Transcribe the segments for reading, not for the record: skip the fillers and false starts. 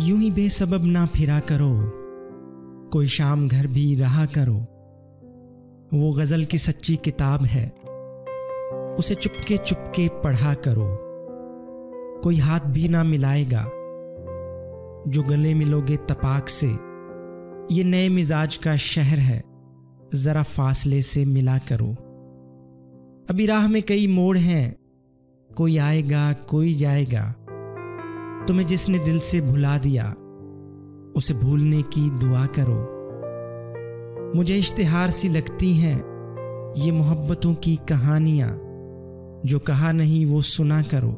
यूं ही बेसबब ना फिरा करो, कोई शाम घर भी रहा करो। वो गज़ल की सच्ची किताब है, उसे चुपके चुपके पढ़ा करो। कोई हाथ भी ना मिलाएगा, जो गले मिलोगे तपाक से। ये नए मिजाज का शहर है, जरा फासले से मिला करो। अभी राह में कई मोड़ हैं, कोई आएगा कोई जाएगा। तुम्हें जिसने दिल से भुला दिया, उसे भूलने की दुआ करो। मुझे इश्तिहार सी लगती हैं ये मोहब्बतों की कहानियां। जो कहा नहीं वो सुना करो,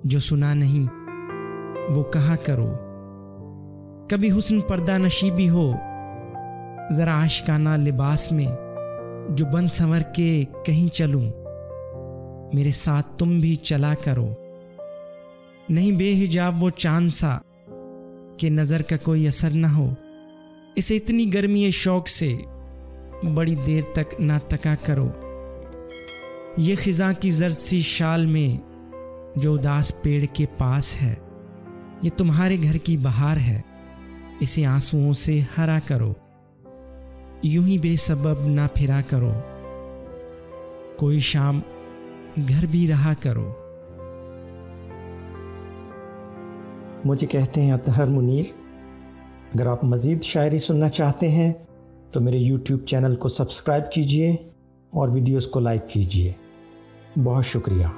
जो सुना नहीं वो कहा करो। कभी हुस्न पर्दा नशीबी हो, जरा आशिकाना लिबास में। जो बन संवर के कहीं चलूं, मेरे साथ तुम भी चला करो। नहीं बेहिजाब वो चांद सा कि नजर का कोई असर ना हो। इसे इतनी गर्मी शौक से बड़ी देर तक ना तका करो। ये खिज़ां की जर्द सी शाल में जो उदास पेड़ के पास है, ये तुम्हारे घर की बहार है, इसे आंसुओं से हरा करो। यूं ही बेसबब ना फिरा करो, कोई शाम घर भी रहा करो। मुझे कहते हैं अतहर मुनीर। अगर आप मज़ीद शायरी सुनना चाहते हैं तो मेरे YouTube चैनल को सब्सक्राइब कीजिए और वीडियोस को लाइक कीजिए। बहुत शुक्रिया।